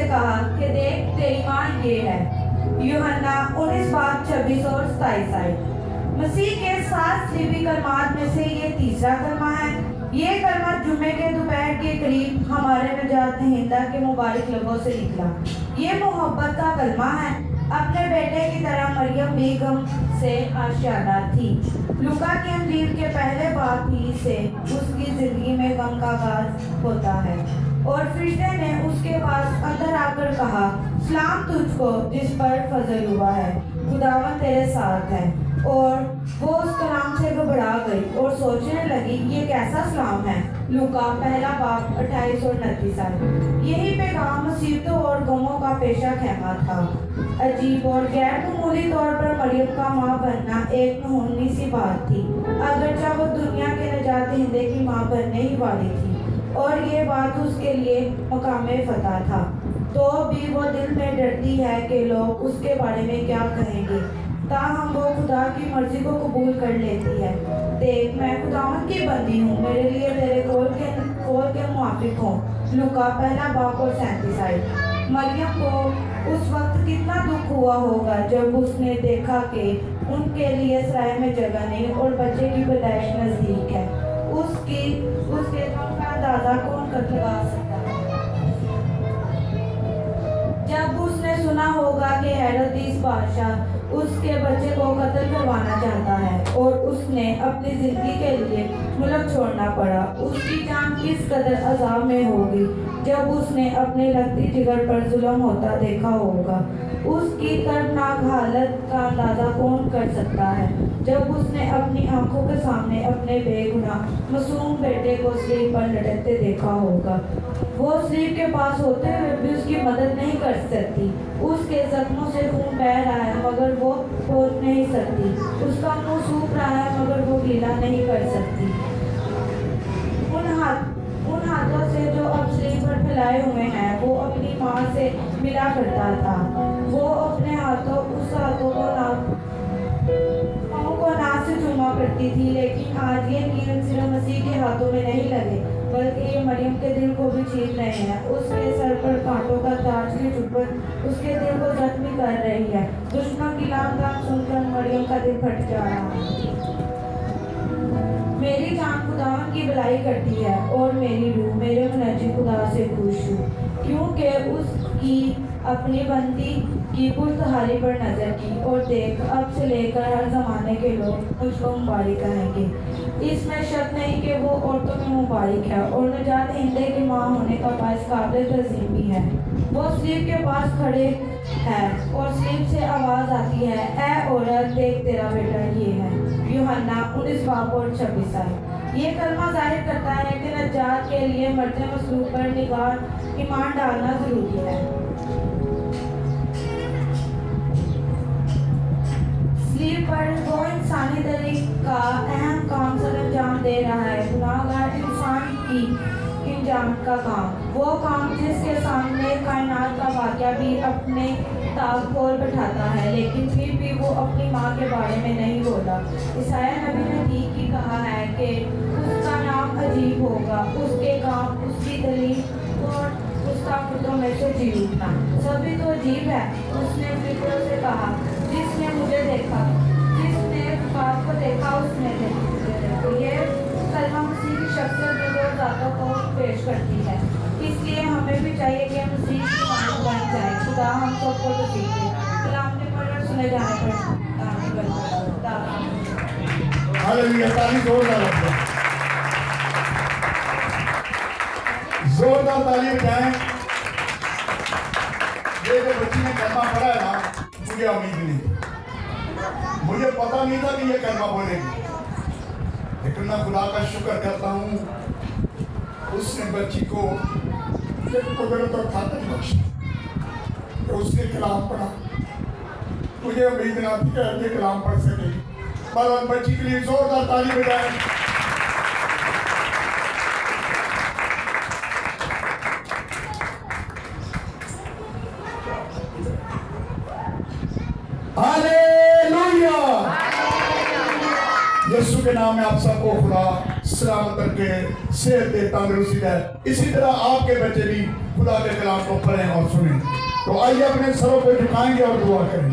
कहा कि देख तेरी माँ ये है। यूहन्ना 19:26 और 27 आयत। मसीह के 7 सलीबी कलमात में से ये तीसरा कलमा है। ये कलमा जुम्मे के दोपहर के करीब हमारे नजात दहिंदा के मुबारक लबों से निकला। ये मोहब्बत का कलमा है। अपने बेटे की तरह मरियम भी गम से आशियाना थी। लूका की अंजील के पहले बाब ही से उसकी जिंदगी में गम का आगाज होता है और फरिश्ते ने उसके पास अंदर आकर कहा, सलाम तुझको जिस पर फजल हुआ है, खुदावन तेरे साथ है। और वो उस कलाम से घबरा गई और सोचने लगी ये कैसा सलाम है। लूका पहला बाब 28 और 29 आयत। यही पैगाम मुसीबतों और गमों का पेशा खैमा था। अजीब और गैर मामूली तौर पर मरियम का माँ बनना एक नहोनी सी बात थी, अगरचे वो दुनिया के नजात दहिंदे की माँ बनने ही वाली थी और ये बात उसके लिए मकामे फतह था। तो भी वो दिल में डरती है कि लोग उसके बारे में क्या कहेंगे, ताहम वो खुदा की मर्जी को कबूल कर लेती है। देख मैं खुदावन की बंदी हूँ, मेरे लिए तेरे कौल के मुआफिक हो। लूका पहला बाब और 37 आयत। मरियम को उस वक्त कितना दुख हुआ होगा जब उसने देखा कि उनके लिए सराय में जगह नहीं और बच्चे की पैदाइश नजदीक है। उसके गम का अंदाजा कौन कर लगा सकता है। जब उसने सुना होगा कि हेरोदिस बादशाह उसके बच्चे को कत्ल करवाना चाहता है और उसने अपनी जिंदगी के लिए मुल्क छोड़ना पड़ा, उसकी जान किस कदर अजाब में होगी जब उसने अपने लगती जिगर पर जुल्म होता देखा होगा। उसकी दर्दनाक हालत का अंदाजा कौन कर सकता है जब उसने अपनी आंखों के सामने अपने बेगुनाह मासूम बेटे को स्लीब पर लटकते देखा होगा। वो स्लीब के पास होते हुए भी उसकी मदद नहीं कर सकती। उसके जख्मों से खून बह रहा है मगर वो पोंछ नहीं सकती। उसका मुंह सूख रहा है मगर वो गीला नहीं कर सकती। उन हाथों से जो अब स्लीब पर फैलाए हुए हैं वो अपनी माँ से मिला करता था। वो अपने उस हाथों को नाक से चूमा करती थी, लेकिन आज ये नील सिर्फ मसीह के हाथों में नहीं लगे बल्कि ये मरियम के दिल को भी छीन रहे हैं। उसके सर पर कांटों का ताज की चुभन उसके दिल को जख्मी कर रही है। दुश्मन की लान तान सुनकर मरियम का दिल फट जा रहा है। मेरी जान खुदावन की भलाई करती है और मेरी रूह मेरे मुनज्जिम खुदा से खुश हूँ, क्योंकि उसकी अपनी बंदी की पुरतहारी पर नजर की। और देख अब से लेकर हर जमाने के लोग मुझको मुबारक कहेंगे। इसमें शक नहीं कि वो औरतों में मुबारक है और नजात हिंदे की माँ होने का बायस काबिल तज़ीम भी है। वो स्लीब के पास खड़े हैं और स्लीब से आवाज़ आती है, ऐ औरत देख तेरा बेटा ये है। यूहन्ना 19 बाब और 26 आयत। ये कलमा जाहिर करता है कि नजात के लिए मरते मसलूब पर निगाह ईमान डालना जरूरी है। स्लीब पर वो इंसानी दिल का अहम काम सर अंजाम दे रहा है, गुनाहगार इंसान की इंजाम का काम, वो काम जिसके सामने कायनात का वाक़या भी अपने ताक खोल बैठाता है, लेकिन फिर भी वो अपनी माँ के बारे में नहीं बोला। ईसाया नबी ने ठीक ही कहा है कि उसका नाम अजीब होगा, उसके काम, उसकी दलील और उसका मुर्दों में से जी उठना सभी तो अजीब है। उसने फिक्रों से कहा, जिसने मुझे देखा, जिसने बाप को देखा उसने देखा। ये कलमा मसीह की शख्सियत में दो ज़ातों को पेश करती है, इसलिए हमें भी चाहिए कि हम मसीह की मानव बन जाए। खुदा हम सबको तो सीखे कलाम के पढ़ सुने जाने पर जोरदार ताली बजाएं। ये जो बच्ची ने कलमा पढ़ा है ना, मुझे उम्मीद नहीं, मुझे पता नहीं था कि ये कलमा बोलेगी, लेकिन मैं खुदा का शुक्र करता हूँ उसने बच्ची को कुदरत और ताकत बख्शी तो उसने कलाम पढ़ा। मुझे उम्मीद ना थी कि ये कलाम पढ़ सकेगी, पर उन बच्ची के लिए जोरदार ताली बजाएं। हालेलुया। यीशु के नाम में आप सबको खुदा सलामत करके सेहत दे, तंदुरुस्ती दे। इसी तरह आपके बच्चे भी खुदा के कलाम को पढ़ें और सुनें। तो आइए अपने सरों को झुकाएंगे और दुआ करें।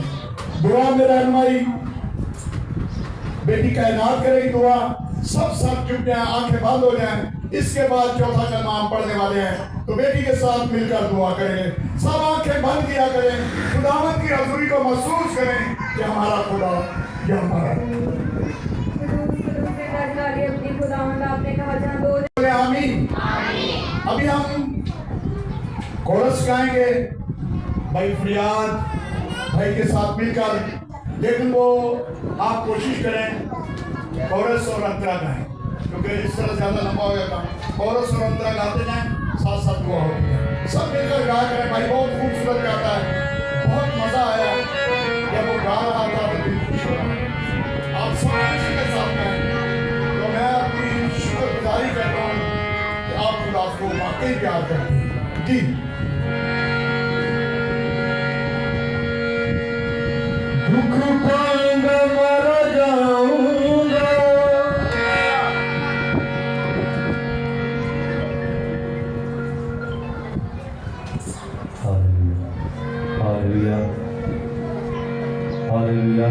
दुआ में रहनुमाई बेटी कायनात करेगी। दुआ सब सर झुक जाएं, आंखें बंद हो जाएं। इसके बाद चौथा कलमा हम पढ़ने वाले हैं, तो बेटी के साथ मिलकर दुआ करेंगे। सब आंखें बंद किया करें, खुदावंद की हजूरी को महसूस करें कि हमारा खुदा ये हमारा आमीन। अभी हम कोरस गाएंगे भाई फरियाद भाई के साथ मिलकर, लेकिन वो आप कोशिश करें कोरस और अंतरा गाएं, क्योंकि इस तरह ज्यादा लंबा हो जाता। कोरस और अंतरा गाते जाएं, साथ साथ दुआ होती है। सब मिलकर गा करें भाई, बहुत खूबसूरत गाता है, बहुत मजा आया जब वो गा रहा था तो दिल खुश हो रहा। आप सब किसी के साथ गाएं, तो मैं अपनी शुक्रगुजारी करता हूँ कि आप खुदा को वाकई प्यार करते हैं जी। दुख पाऊंगा मर जाऊंगा, हालेलुया हालेलुया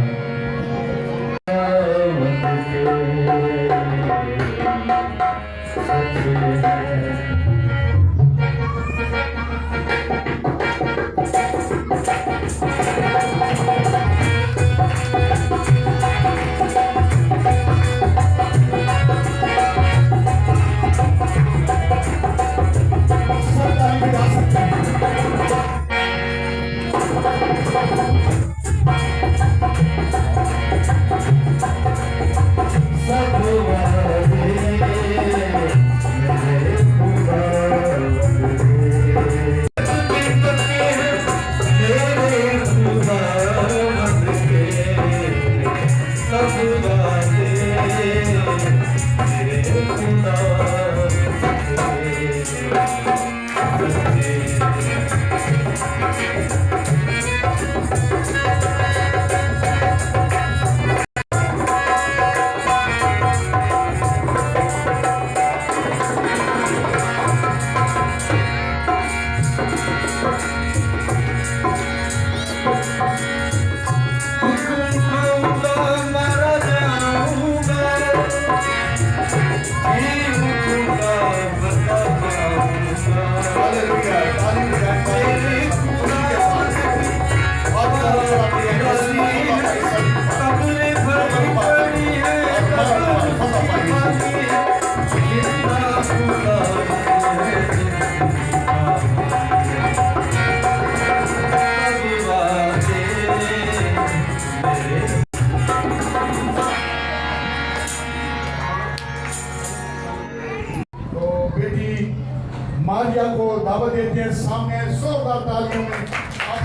मारिया को दावत देते हैं सामने जोरदार तालियों में। आप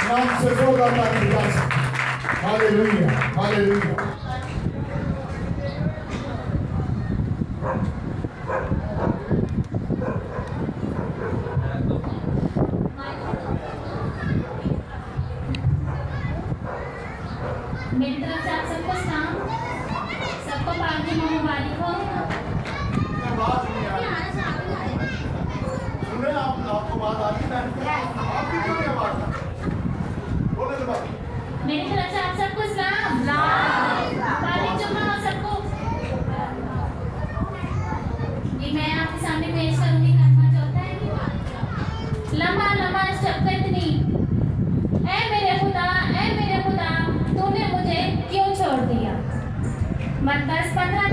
नाम से जोरदार ताली बजा सकते हैं। Hallelujah hallelujah. मेरी तरफ से आप सबको सलाम, सबको पाक दी मुबारक हो। आपको बात आती है? आपकी क्यों नहीं आवाज? बोले तो बात। मेरी तरफ से आप सबको सलाम, मुबारक जुम्मा हो सबको। ये मैं आपके सामने पेश करूंगी कलमा चौथा है। लम्हा लम्हा शफ़क़तनी, ऐ मेरे खुदा तूने मुझे क्यों छोड़ दिया। मत्ती 10:15